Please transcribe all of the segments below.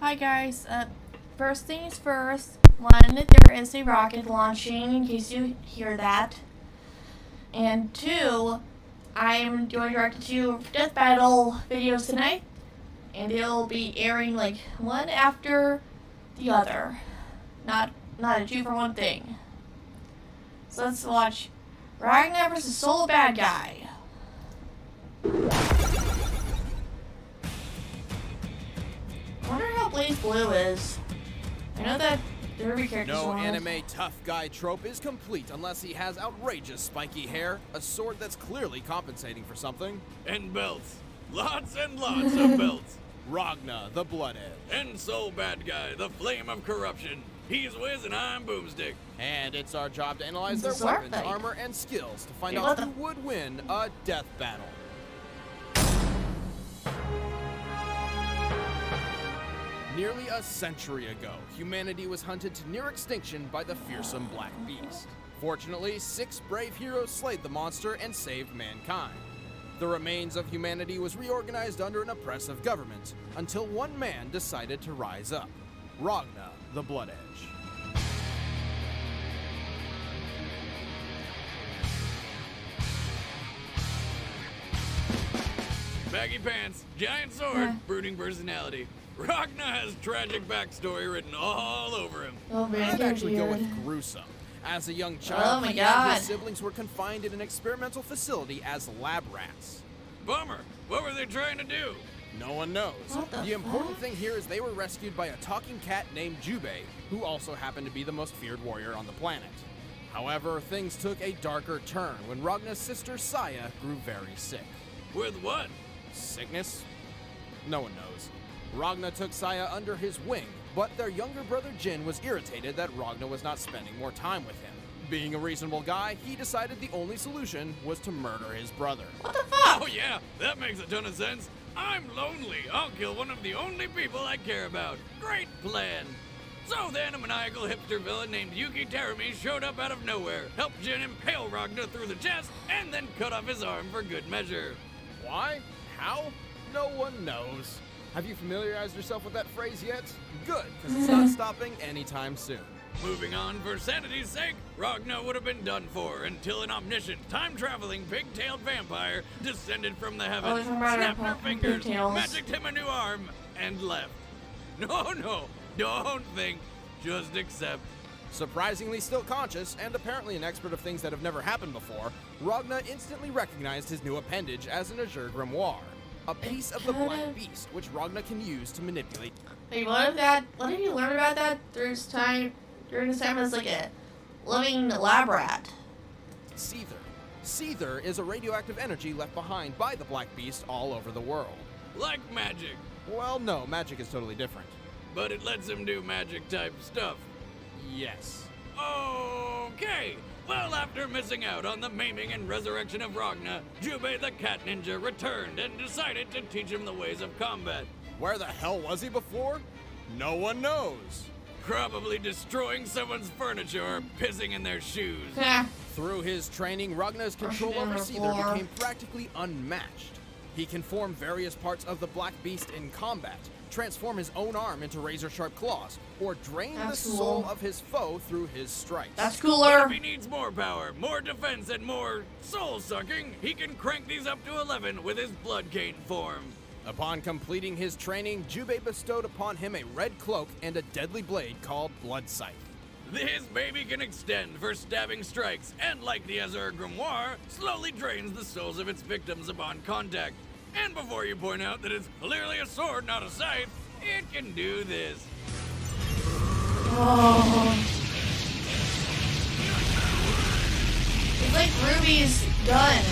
Hi guys, first things first, one, there is a rocket launching in case you hear that. And two, I'm doing direct to death battle videos tonight, and they'll be airing like one after the other. Not a 2-for-1 thing. So let's watch Ragna versus Solo Badguy. I wonder how Blaze Blue is. I know that Derby characters. No anime tough guy trope is complete unless he has outrageous spiky hair, a sword that's clearly compensating for something, and belts. Lots and lots of belts. Ragna, the Blood Edge. And Soul Badguy, the flame of corruption. He's Wiz and I'm Boomstick. And it's our job to analyze their weapons, armor, and skills to find out who would win a death battle. Nearly a century ago, humanity was hunted to near extinction by the fearsome Black Beast. Fortunately, 6 brave heroes slayed the monster and saved mankind. The remains of humanity was reorganized under an oppressive government, until one man decided to rise up. Ragna, the Blood Edge. Baggy pants, giant sword, brooding personality. Ragna has tragic backstory written all over him. Oh man, I'd actually go with gruesome. As a young child, oh my God, his siblings were confined in an experimental facility as lab rats. Bummer. What were they trying to do? No one knows. The important thing here is they were rescued by a talking cat named Jubei, who also happened to be the most feared warrior on the planet. However, things took a darker turn when Ragna's sister Saya grew very sick. With what? Sickness? No one knows. Ragna took Saya under his wing, but their younger brother Jin was irritated that Ragna was not spending more time with him. Being a reasonable guy, he decided the only solution was to murder his brother. What the fuck? Oh yeah, that makes a ton of sense. I'm lonely. I'll kill one of the only people I care about. Great plan. So then a maniacal hipster villain named Yuki Terumi showed up out of nowhere, helped Jin impale Ragna through the chest, and then cut off his arm for good measure. Why? How? No one knows. Have you familiarized yourself with that phrase yet? Good, because it's not stopping anytime soon. Moving on, for sanity's sake, Ragna would have been done for until an omniscient, time-traveling, pig-tailed vampire descended from the heavens, snapped her fingers, magicked him a new arm, and left. No, don't think, just accept. Surprisingly still conscious, and apparently an expert of things that have never happened before, Ragna instantly recognized his new appendage as an Azure Grimoire. A piece of the Black Beast, which Ragna can use to manipulate. Wait, what did you learn about that during this time as like a living lab rat? Seether is a radioactive energy left behind by the Black Beast all over the world. Like magic. Well, no, magic is totally different. But it lets him do magic-type stuff. Yes. Okay. Well, after missing out on the maiming and resurrection of Ragna, Jubei the cat ninja returned and decided to teach him the ways of combat. Where the hell was he before? No one knows. Probably destroying someone's furniture or pissing in their shoes. Through his training, Ragna's control over Seether became practically unmatched. He can form various parts of the Black Beast in combat, transform his own arm into razor-sharp claws, or drain the soul of his foe through his strikes. That's cooler. But if he needs more power, more defense, and more soul-sucking, he can crank these up to 11 with his blood cane form. Upon completing his training, Jubei bestowed upon him a red cloak and a deadly blade called Blood Scythe. This baby can extend for stabbing strikes, and like the Azure Grimoire, slowly drains the souls of its victims upon contact. And before you point out that it's clearly a sword, not a scythe, it can do this. Oh. It's like Ruby's gun.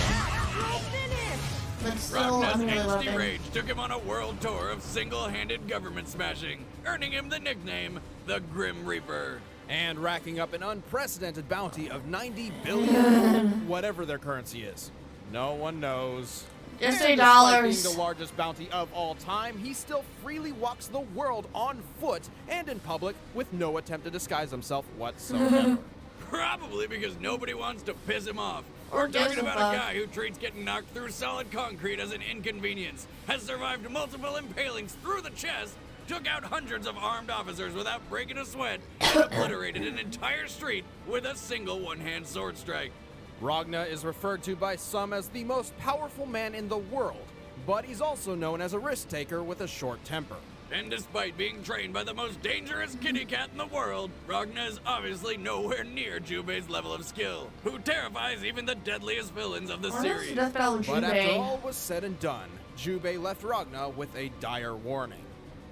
But still, Ragna's angsty rage took him on a world tour of single-handed government smashing, earning him the nickname, the Grim Reaper. And racking up an unprecedented bounty of 90 billion, whatever their currency is. No one knows. Just $8. $8. Being the largest bounty of all time, he still freely walks the world on foot and in public with no attempt to disguise himself whatsoever. Probably because nobody wants to piss him off. Or We're talking about a guy who treats getting knocked through solid concrete as an inconvenience, has survived multiple impalings through the chest, took out hundreds of armed officers without breaking a sweat, and obliterated an entire street with a single one-hand sword strike. Ragna is referred to by some as the most powerful man in the world, but he's also known as a risk-taker with a short temper. And despite being trained by the most dangerous kitty cat in the world, Ragna is obviously nowhere near Jubei's level of skill, who terrifies even the deadliest villains of the series. But after all was said and done, Jubei left Ragna with a dire warning.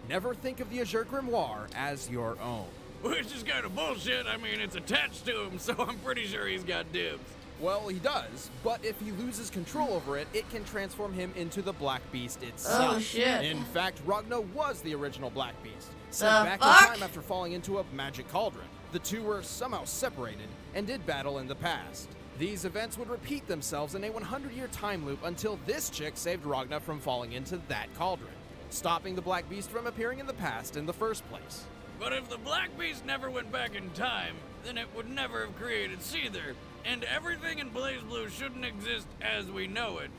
Never think of the Azure Grimoire as your own. Which is kind of bullshit. I mean, it's attached to him, so I'm pretty sure he's got dibs. Well, he does, but if he loses control over it, it can transform him into the Black Beast itself. Oh, shit. In fact, Ragna was the original Black Beast, sent back fuck? in time after falling into a magic cauldron. The two were somehow separated and did battle in the past. These events would repeat themselves in a 100-year time loop until this chick saved Ragna from falling into that cauldron, stopping the Black Beast from appearing in the past in the first place. But if the Black Beast never went back in time, then it would never have created Seether, and everything in BlazBlue shouldn't exist as we know it.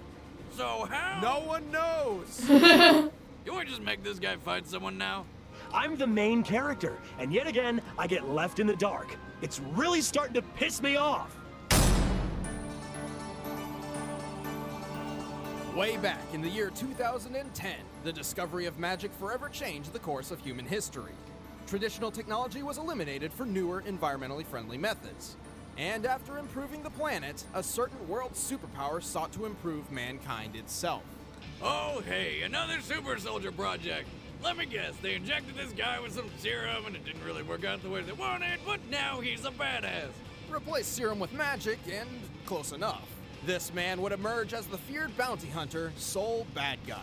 So how? No one knows! Can we just make this guy fight someone now? I'm the main character, and yet again, I get left in the dark. It's really starting to piss me off. Way back in the year 2010, the discovery of magic forever changed the course of human history. Traditional technology was eliminated for newer, environmentally friendly methods. And after improving the planet, a certain world superpower sought to improve mankind itself. Oh, hey, another super soldier project. Let me guess, they injected this guy with some serum and it didn't really work out the way they wanted, but now he's a badass. Replace serum with magic, and close enough. This man would emerge as the feared bounty hunter, Soul Badguy.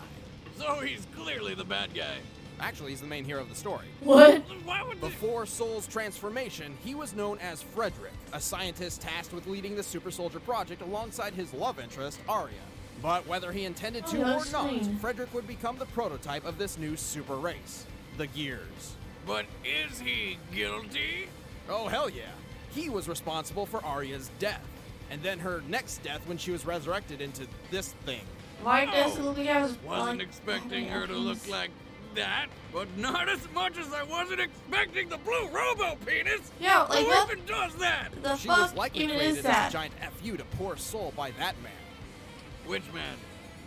So he's clearly the bad guy. Actually, he's the main hero of the story. What? Why would they... Before Soul's transformation, he was known as Frederick, a scientist tasked with leading the Super Soldier Project alongside his love interest, Arya. But whether he intended to or not, Frederick would become the prototype of this new super race, the Gears. But is he guilty? Oh, hell yeah. He was responsible for Arya's death, and then her next death when she was resurrected into this thing. Why does Oh, Luke have Wasn't expecting her to look like that, but not as much as I wasn't expecting the blue robo-penis! Yeah, like Who what even does that? the She was fuck likely even created is as that? a giant FU to poor Soul by that man. Which man?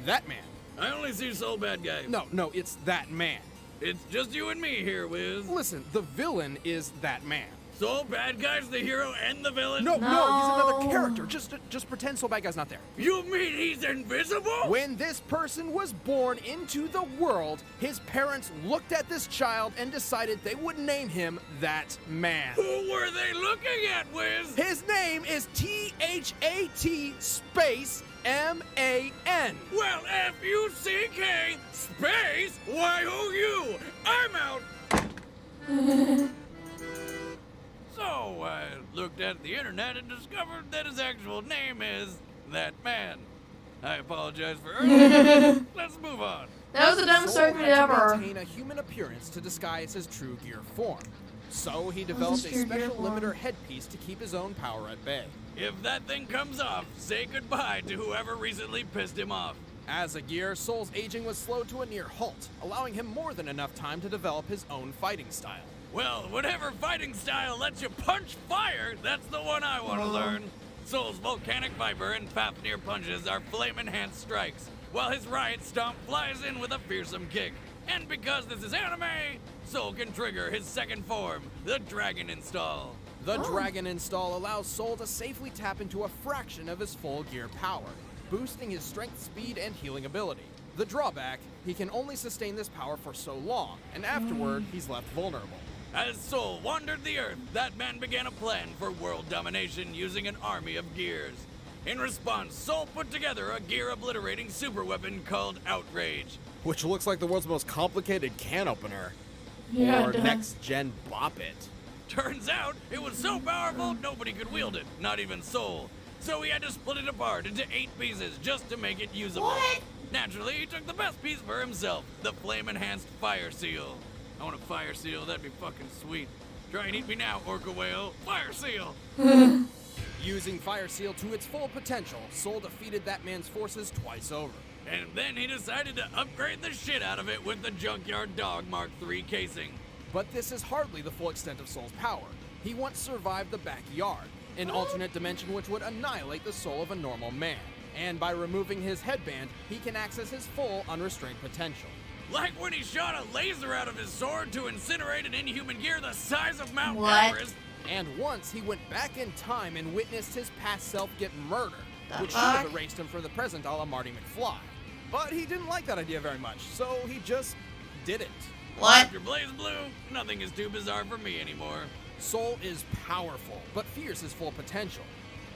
That man. I only see Soul Bad Guy. No, it's that man. It's just you and me here, Wiz. Listen, the villain is that man. Soul Bad Guy's the hero and the villain? No, he's another No. character. Just pretend Soul Bad Guy's not there. You mean he's invisible? When this person was born into the world, his parents looked at this child and decided they would name him that man. Who were they looking at, Wiz? His name is T-H-A-T space M-A-N. Well, F-U-C-K space Y-O-U. I'm out. So, I looked at the internet and discovered that his actual name is that man. I apologize for earlier. Let's move on. That was the dumbest Soul circuit had to ever. maintain a human appearance to disguise his true gear form. So he developed a true gear special form? limiter headpiece to keep his own power at bay. If that thing comes off, say goodbye to whoever recently pissed him off. As a gear, Soul's aging was slowed to a near halt, allowing him more than enough time to develop his own fighting style. Well, whatever fighting style lets you punch fire, that's the one I want to learn. Soul's volcanic viper and Fafnir punches are flame-enhanced strikes, while his riot stomp flies in with a fearsome kick. And because this is anime, Soul can trigger his second form, the Dragon Install. The Dragon Install allows Soul to safely tap into a fraction of his full gear power, boosting his strength, speed, and healing ability. The drawback, he can only sustain this power for so long, and afterward, he's left vulnerable. As Soul wandered the Earth, that man began a plan for world domination using an army of gears. In response, Soul put together a gear-obliterating superweapon called Outrage. Which looks like the world's most complicated can opener. Yeah, or it does. next-gen Bop It. Turns out, it was so powerful, nobody could wield it, not even Soul. So he had to split it apart into 8 pieces just to make it usable. What? Naturally, he took the best piece for himself, the flame-enhanced Fire Seal. I want a Fire Seal, that'd be fucking sweet. Try and eat me now, Orca Whale. Fire Seal! Using Fire Seal to its full potential, Soul defeated that man's forces twice over. And then he decided to upgrade the shit out of it with the Junkyard Dog Mark III casing. But this is hardly the full extent of Soul's power. He once survived the backyard, an alternate dimension which would annihilate the soul of a normal man. And by removing his headband, he can access his full unrestrained potential. Like when he shot a laser out of his sword to incinerate an inhuman gear the size of Mount What? Everest. And once he went back in time and witnessed his past self get murdered, which should fuck? have erased him for the present a la Marty McFly. But he didn't like that idea very much, so he just did it. What? After Blaze Blue, nothing is too bizarre for me anymore. Soul is powerful, but fears his full potential.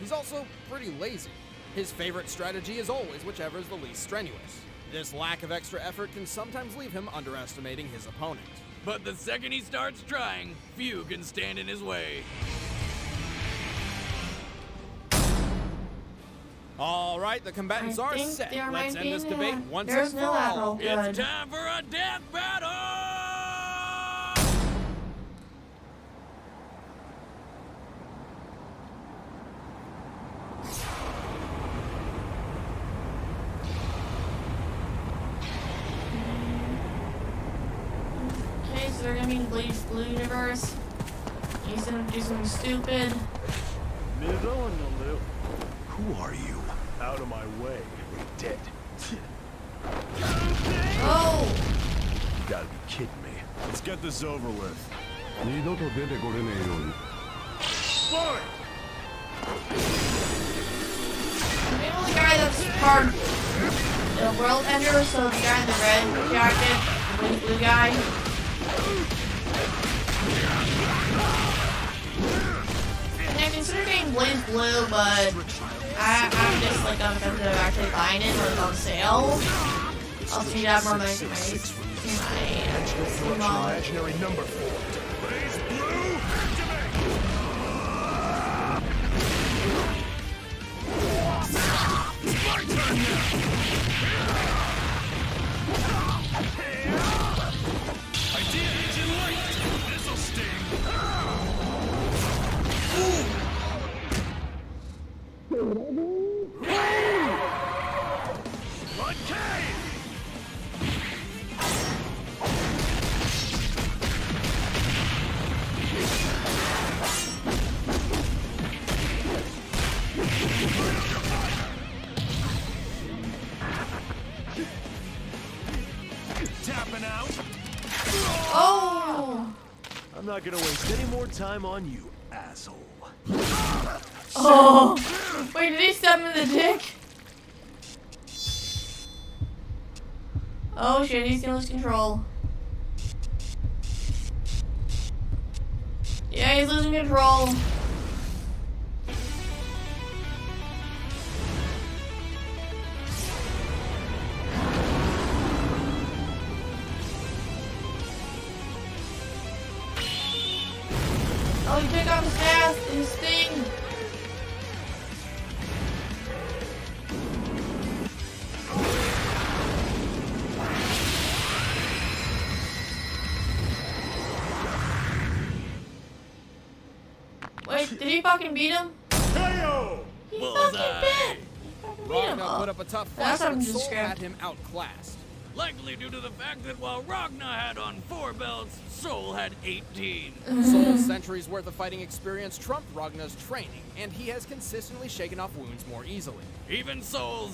He's also pretty lazy. His favorite strategy is always whichever is the least strenuous. This lack of extra effort can sometimes leave him underestimating his opponent. But the second he starts trying, few can stand in his way. All right, the combatants are think set. they are Let's end this making debate it. once There's and no for battle. all. Good. It's time for a death battle! Okay, so they're gonna be in Blaze Blue universe. He's gonna do something stupid. Who are you? Out of my way. You're dead. Oh! You gotta be kidding me. Let's get this over with. Maybe the guy that's part the world ender, so the guy in the red jacket, the blue guy. And I consider getting Blaze Blue, but I'm just like unoffended of actually buying it when it's on sale. I'll see that more money for my Imaginary number 4. Blaze Blue, Idea engine light. This'll sting. Blood cave. Tapping out. Oh! I'm not gonna waste any more time on you, asshole. Oh! Wait, did he stab him in the dick? Oh shit, he's gonna lose control. Yeah, he's losing control. Oh, he took off his mask and his sting. Wait, did he fucking beat him? KO! He Bullseye. fucking did. He fucking beat him. Ragna put up a tough fight, That's but something Soul described. had him outclassed. Likely due to the fact that while Ragna had on 4 belts, Soul had 18. Soul's centuries worth of fighting experience trumped Ragna's training, and he has consistently shaken off wounds more easily. Even Soul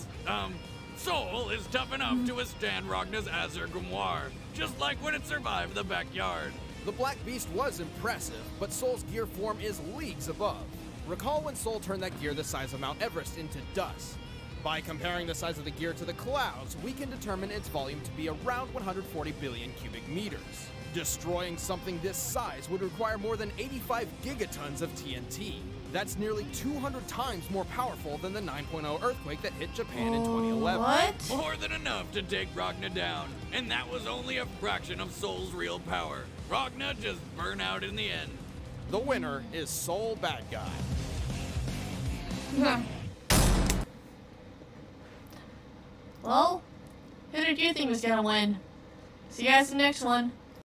is tough enough to withstand Ragna's Azure Grimoire, just like when it survived the backyard. The Black Beast was impressive, but Soul's gear form is leagues above. Recall when Soul turned that gear the size of Mount Everest into dust. By comparing the size of the gear to the clouds, we can determine its volume to be around 140 billion cubic meters. Destroying something this size would require more than 85 gigatons of TNT. That's nearly 200 times more powerful than the 9.0 earthquake that hit Japan in 2011. What? More than enough to take Ragna down, and that was only a fraction of Soul's real power. Ragna just burned out in the end. The winner is Soul Badguy. Well, who did you think was gonna win? See you guys in the next one.